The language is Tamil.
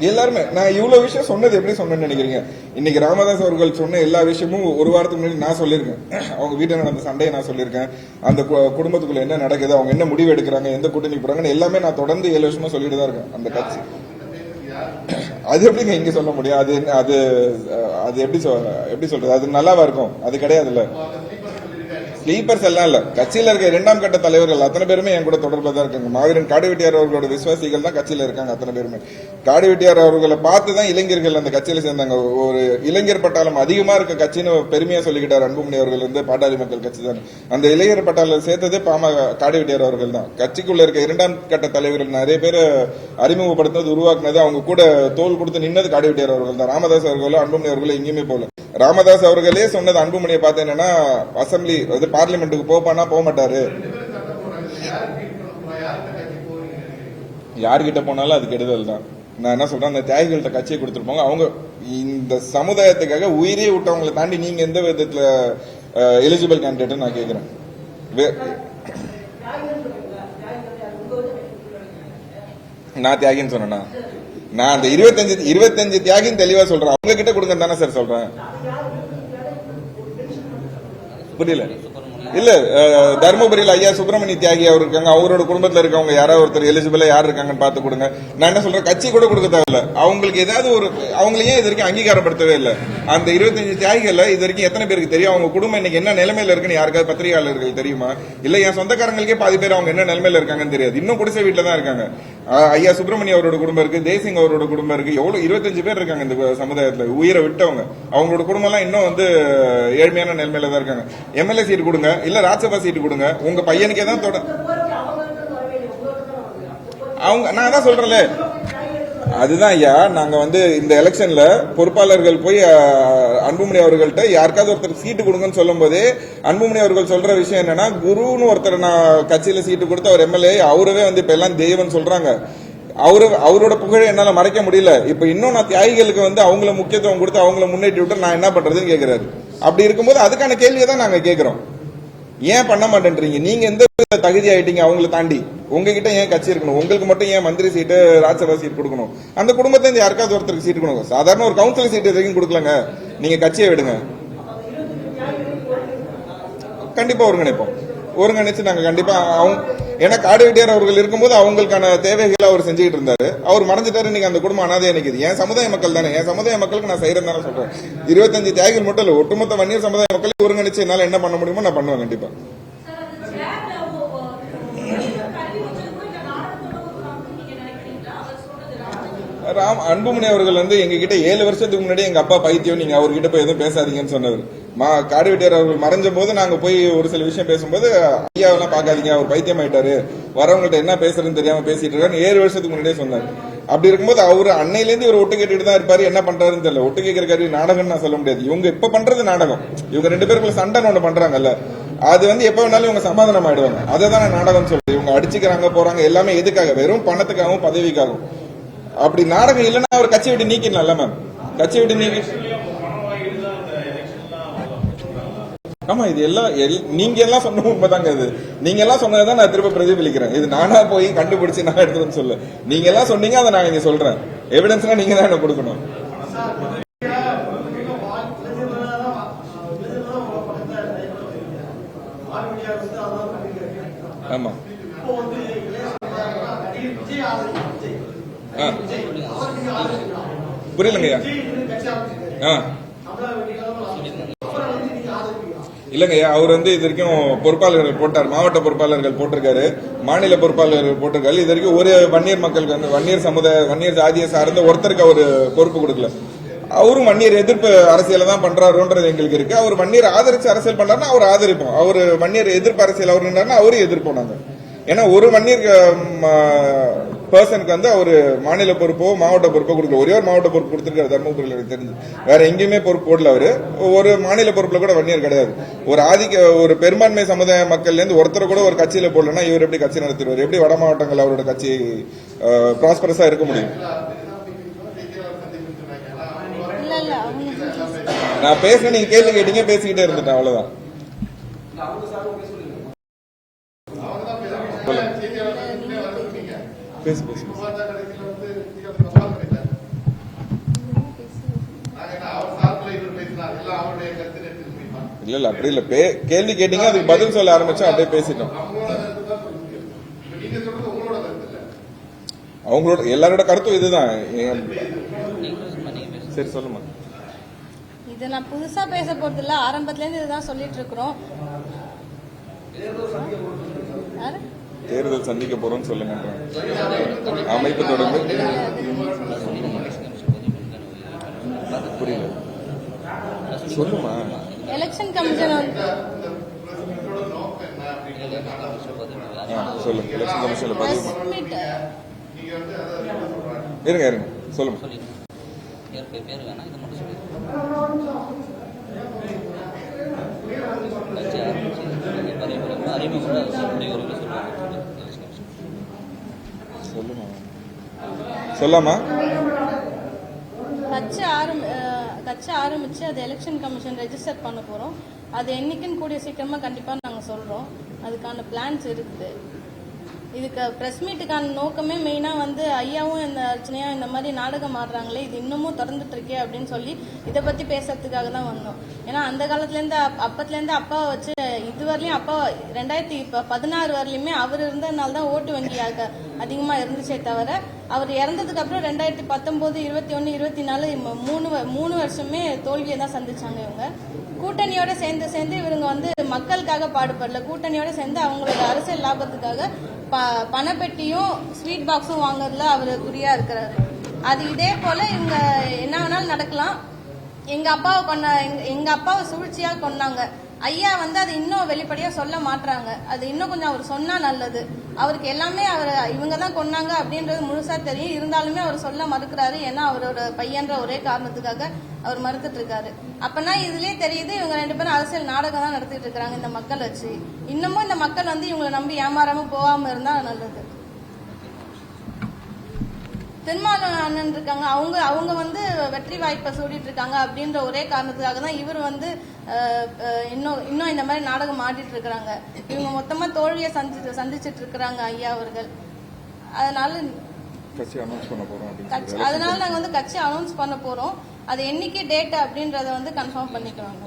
எல்லாருமே நான் இவ்வளவு விஷயம் சொன்னது எப்படி சொன்னேன்னு நினைக்கிறீங்க? இன்னைக்கு ராமதாஸ் அவர்கள் சொன்ன எல்லா விஷயமும் ஒரு வாரத்துக்கு முன்னாடி நான் சொல்லியிருக்கேன். அவங்க வீட்டில் நடந்த சண்டையை நான் சொல்லியிருக்கேன். அந்த குடும்பத்துக்குள்ள என்ன நடக்குது, அவங்க என்ன முடிவு எடுக்கிறாங்க, எந்த கூட்டணி போறாங்கன்னு எல்லாமே நான் தொடர்ந்து 7 வருஷமா சொல்லிட்டு தான் இருக்கேன். அந்த கட்சி அது எப்படிங்க இங்க சொல்ல முடியும்? அது அது அது எப்படி சொல்றது? அது நல்லாவா இருக்கும்? அது கிடையாதுல்ல. ஸ்லீப்பர்ஸ் எல்லாம் இல்ல, கட்சியில இருக்க 2ஆம் கட்ட தலைவர்கள் அத்தனை பேருமே என் கூட தொடர்பில் தான் இருக்காங்க. மாவீரன் காடுவெட்டியார் அவர்களோட விசுவாசிகள் தான் கட்சியில இருக்காங்க அத்தனை பேருமே. காடுவெட்டியார் அவர்களை பார்த்து தான் இளைஞர்கள் அந்த கட்சியில சேர்ந்தாங்க. ஒரு இளைஞர் பட்டாளம் அதிகமா இருக்க கட்சின்னு பெருமையா சொல்லிக்கிட்டார் அன்புமணி அவர்கள் வந்து பாட்டாளி மக்கள் கட்சி தான். அந்த இளைஞர் பட்டாளம் சேர்த்ததே காடுவெட்டியார் அவர்கள் தான். கட்சிக்குள்ள இருக்க 2ஆம் கட்ட தலைவர்கள் நிறைய பேர் அறிமுகப்படுத்தினது, உருவாக்குனது, அவங்க கூட தோல் கொடுத்து நின்னது காடுவெட்டியார் அவர்கள் தான். ராமதாஸ் அவர்களோ அன்புமணி அவர்களோ எங்கேயுமே போல. ராமதாஸ் அவர்களே சொன்னது அன்புமணியை பார்த்து என்னன்னா, அசம்பிளி பார்லிமெண்ட்டுக்கு போப்பானா போக மாட்டாரு, யாருகிட்ட போனாலும் அது கெடுதல் தான். நான் என்ன சொல்றேன், அந்த தியாகிகள்கிட்ட கட்சியை கொடுத்துருப்பாங்க. அவங்க இந்த சமுதாயத்துக்காக உயிரே விட்டவங்களை தாண்டி நீங்க எந்த விதத்துல எலிஜிபிள் கேண்டிடேட் நான் கேட்கிறேன். நான் தியாகின்னு சொன்னா நான் அந்த 25 தியாகின்னு தெளிவா சொல்றேன். அவங்க கிட்ட கொடுங்க தானே சார் சொல்றேன். புரியல இல்ல, தர்மபுரியில் ஐயா சுப்பிரமணிய தியாகி அவர் இருக்காங்க. அவரோட குடும்பத்தில் இருக்கவங்க யாராவது ஒருத்தர் எலிஜிபிளா யார் இருக்காங்கன்னு பார்த்து கொடுங்க. நான் என்ன சொல்றேன், கட்சி கூட கொடுக்க தேவையில்ல. அவங்களுக்கு ஏதாவது ஒரு அவங்களையே இது வரைக்கும் அங்கீகாரப்படுத்தவே இல்லை. அந்த 25 தியாகிகள் இது வரைக்கும் எத்தனை பேருக்கு தெரியும்? அவங்க குடும்பம் இன்னைக்கு என்ன நிலைமையில இருக்குன்னு யாருக்காவது பத்திரிகையாளர்கள் தெரியுமா? இல்ல என் சொந்தக்காரங்களுக்கே பாதி பேர் அவங்க என்ன நிலைமையில இருக்காங்கன்னு தெரியாது. இன்னும் குடிசை வீட்டுல தான் இருக்காங்க. ஐயா சுப்பிரமணிய அவரோட குடும்பம் இருக்கு, தேசிங் அவரோட குடும்பம் இருக்கு. எவ்வளவு 25 பேர் இருக்காங்க இந்த சமுதாயத்துல உயிரை விட்டவங்க. அவங்களோட குடும்பம் எல்லாம் இன்னும் வந்து ஏழ்மையான நிலைமையில தான் இருக்காங்க. எம்எல்ஏ சீட் கொடுங்க, இல்ல ராஜ்யசபா சீட் கொடுங்க. உங்க பையனுக்கே தான் அவங்க. நான் தான் சொல்றேன்ல, அதுதான் ஐயா. நாங்க வந்து இந்த எலெக்ஷன்ல பொறுப்பாளர்கள் போய் அன்புமணி அவர்கள்ட்ட யாருக்காவது ஒருத்தர் சீட்டு கொடுங்கன்னு சொல்லும் போதே அன்புமணி அவர்கள் சொல்ற விஷயம் என்னன்னா, குருன்னு ஒருத்தர் நான் கட்சியில சீட்டு கொடுத்து அவர் எம்எல்ஏ, அவரவே வந்து இப்ப எல்லாம் தெய்வம்னு சொல்றாங்க. அவரோட புகழை என்னால மறைக்க முடியல. இப்ப இன்னும் நான் தியாகிகளுக்கு வந்து அவங்கள முக்கியத்துவம் கொடுத்து அவங்கள முன்னேற்றி விட்டு நான் என்ன பண்றதுன்னு கேட்கிறாரு. அப்படி இருக்கும்போது அதுக்கான கேள்வியை தான் நாங்க கேட்கிறோம். ஏன் பண்ண மாட்டேன்றீங்க? நீங்க எந்த தகுதி ஆயிட்டீங்க அவங்களை தாண்டி? உங்ககிட்ட ஏன் கட்சி இருக்கணும்? உங்களுக்கு மட்டும் ஏன் மந்திரி சீட்டு ராஜ்யசபா சீட் கொடுக்கணும்? அந்த குடும்பத்தை யாருக்காவது ஒருத்தருக்கு சீட் கொடுங்க. சாதாரண ஒரு கவுன்சிலர் சீட் எதுவும் கொடுக்கலங்க, நீங்க கட்சியை விடுங்க. கண்டிப்பா ஒருங்கிணைச்சு நாங்க கண்டிப்பா ஏன்னா காடுவெட்டியார் அவர்கள் இருக்கும்போது அவங்களுக்கான தேவைகளை அவர் செஞ்சுக்கிட்டு இருந்தாரு. அவர் மறைஞ்சிட்டாரு. நீங்க அந்த குடும்பம் அனாதையா நிக்குது. என் சமுதாய மக்கள் தானே, என் சமுதாய மக்களுக்கு நான் செய்யறேன் தானே சொல்றேன். 25 தியாகிகள் மட்டும் இல்ல, ஒட்டுமொத்த வன்னியர் சமுதாய மக்களை ஒருங்கிணைச்சு என்னால என்ன பண்ண முடியுமோ நான் பண்ணுவேன் கண்டிப்பா. அன்புமணி அவர்கள் வந்து எங்க கிட்ட 7 வருஷத்துக்கு முன்னாடி எங்க அப்பா பைத்தியம், நீங்க அவர்கிட்ட போய் எதுவும் பேசாதீங்கன்னு சொன்னவர். காடுவெட்டியார் அவர்கள் மறைஞ்ச போது நாங்க போய் ஒரு சில விஷயம் பேசும்போது, ஐயாவெல்லாம் பாக்காதீங்க, அவர் பைத்தியம் ஆயிட்டாரு, வரவங்கள்ட்ட என்ன பேசுறதுன்னு தெரியாம பேசிட்டு இருக்காரு 7 வருஷத்துக்கு முன்னாடியே சொன்னார். அப்படி இருக்கும்போது அவரு அன்னையிலேருந்து இவர் ஒட்டு கேட்டுட்டு தான் இருப்பாரு. என்ன பண்றாருன்னு தெரியல. ஒட்டு கேட்கிற காரியம் நாடகம்னு நான் சொல்ல முடியாது. இவங்க இப்ப பண்றது நாடகம். இவங்க 2 பேருக்குள்ள சண்டை ஒண்ணு பண்றாங்கல்ல, அது வந்து எப்ப வேணாலும் இவங்க சமாதானம் ஆயிடுவாங்க. அதை தான் நாடகம் சொல்றேன். இவங்க அடிச்சுக்கிறாங்க போறாங்க எல்லாமே எதுக்காக? வெறும் பணத்துக்காகவும் பதவிக்காகவும். அப்படி நாடகம் இல்லைன்னா அவர் கட்சி விட்டு நீக்கிடலாம்ல மேம். கட்சி விட்டு நீக்கி ஆமா, இது எல்லாம் நீங்க எல்லாம் சொன்ன உண்மைதாங்க. இது நீங்க எல்லாம் சொன்னதான் நான் திரும்ப பிரதிபலிக்கிறேன். இது நானா போய் கண்டுபிடிச்சு நான் எடுத்துன்னு சொல்ல, நீங்க எல்லாம் சொன்னீங்க, அதை நான் இங்க சொல்றேன். எவிடன்ஸ்னா நீங்க தான் எனக்கு கொடுக்கணும். ஆமா புரியலங்கய்யா. இல்லங்கய்யா, அவர் வந்து இது வரைக்கும் பொறுப்பாளர்கள் போட்டார், மாவட்ட பொறுப்பாளர்கள் போட்டிருக்காரு, மாநில பொறுப்பாளர்கள் போட்டிருக்காரு. இது வரைக்கும் ஒரு வன்னியர் மக்களுக்கு வந்து வன்னியர் ஜாதியை சார்ந்த ஒருத்தருக்கு அவர் பொறுப்பு கொடுக்கல. அவரும் வன்னியர் எதிர்ப்பு அரசியல தான் பண்றாருன்றது எங்களுக்கு இருக்கு. அவர் வன்னியர் ஆதரிச்சு அரசியல் பண்றாருன்னா அவர் ஆதரிப்போம். அவர் வன்னியர் எதிர்ப்பு அரசியல் அவர் நின்றாருன்னா அவரும் எதிர்ப்போம் நாங்க. ஏன்னா ஒரு வன்னியர் பர்சனுக்கு வந்து அவர் மாநில பொறுப்போ மாவட்ட பொறுப்போ கொடுக்கல. ஒரே ஒரு மாவட்ட பொறுப்பு கொடுத்திருக்காரு தர்மபுரியில் எனக்கு தெரிஞ்சு. வேற எங்கேயுமே பொறுப்பு போடல. அவரு ஒரு மாநில பொறுப்புல கூட வன்னியர் கிடையாது. ஒரு பெரும்பான்மை சமுதாய மக்கள்ல இருந்து ஒருத்தர் கூட ஒரு கட்சியில போடலன்னா இவர் எப்படி கட்சி நடத்திடுவார்? எப்படி வட மாவட்டங்கள் அவரோட கட்சி ப்ராஸ்பரஸா இருக்க முடியும்? நான் பேசுறேன், நீங்க கேள்வி கேட்டீங்க, பேசிக்கிட்டே இருந்துட்டேன், அவ்வளவுதான். பேசு. இல்ல அப்படி இல்ல, கேள்வி கேட்டீங்க, அதுக்கு பதில் சொல்ல ஆரம்பிச்சா அப்படியே பேசிட்டோம். அவங்களோட எல்லாரோட கருத்தும் இதுதான். சரி சொல்லுமா. இது நான் புதுசா பேச போறது இல்ல, ஆரம்பத்துல இருந்து இதுதான் சொல்லிட்டு இருக்கிறோம். தேர்தல் சந்திக்க போறோம்னு சொல்லுங்க. அமைப்பு தொடர்பு புரியல, சொல்லுமா. எலெக்ஷன் கமிஷன் சொல்லுங்க. எலெக்ஷன் கமிஷன்ல பதிவு இருங்க சொல்லுங்க. சொல்லாமா. கட்சி ஆரம்பிச்சு அது எலெக்ஷன் கமிஷன் ரெஜிஸ்டர் பண்ண போறோம். அது என்னைக்குன்னு கூடிய சீக்கிரமா கண்டிப்பா நாங்க சொல்றோம். அதுக்கான பிளான்ஸ் இருக்குது. இதுக்கு பிரஸ் மீட்டுக்கான நோக்கமே மெயினா வந்து ஐயாவும் இந்த அர்ச்சனையா இந்த மாதிரி நாடகம் ஆடுறாங்களே, இது இன்னமும் தொடர்ந்துட்டு இருக்கே அப்படின்னு சொல்லி இதை பத்தி பேசுறதுக்காக தான் வந்தோம். ஏன்னா அந்த காலத்துல இருந்து அப்பத்துல இருந்து அப்பாவை வச்சு இதுவரையிலும் அப்பா 2016 வரலையுமே அவர் இருந்ததுனால தான் ஓட்டு வங்கி அதிகமா இருந்துச்சே தவிர, அவர் இறந்ததுக்கு அப்புறம் 2019, 21, 24 மூணு வருஷமே தோல்வியை தான் சந்திச்சாங்க. இவங்க கூட்டணியோட சேர்ந்து இவங்க வந்து மக்களுக்காக பாடுபடல, கூட்டணியோட சேர்ந்து அவங்களோட அரசியல் லாபத்துக்காக பணப்பெட்டியும் ஸ்வீட் பாக்ஸும் வாங்குறதுல அவர் குறியா இருக்கிறாரு. அது இதே போல இவங்க என்ன வேணாலும் நடக்கலாம். எங்க அப்பாவை சூழ்ச்சியா கொன்னாங்க. ஐயா வந்து அது இன்னும் வெளிப்படையா சொல்ல மாட்டாங்க. அது இன்னும் கொஞ்சம் அவர் சொன்னா நல்லது. அவருக்கு எல்லாமே இவங்க தான் கொன்னாங்க அப்படின்றது முழுசா தெரியும். இருந்தாலுமே அவர் சொல்ல மறுக்கிறாரு. ஏன்னா அவரோட பையன்ற ஒரே காரணத்துக்காக அவர் மறுத்துட்டு இருக்காரு. அப்பனா இதுலயே தெரியுது இவங்க 2 பேரும் அரசியல் நாடகம் தான் நடத்திட்டு இருக்காங்க இந்த மக்கள் வச்சு. இன்னமும் இந்த மக்கள் வந்து இவங்களை நம்பி ஏமாறாம போகாம இருந்தா நல்லது. திருமாவளவன் அண்ணன் இருக்காங்க, அவங்க வந்து வெற்றி வாய்ப்பை சூடிட்டு இருக்காங்க அப்படின்ற ஒரே காரணத்துக்காக தான் இவர் வந்து இன்னும் இந்த மாதிரி நாடகம் ஆடிட்டு இருக்கிறாங்க. இவங்க மொத்தமா தோல்வியை சந்திச்சிட்டு இருக்கிறாங்க ஐயா அவர்கள். அதனால நாங்க வந்து கட்சி அனௌன்ஸ் பண்ண போறோம். அது என்னைக்கு டேட் அப்படின்றத வந்து கன்ஃபார்ம் பண்ணிக்கலாம்.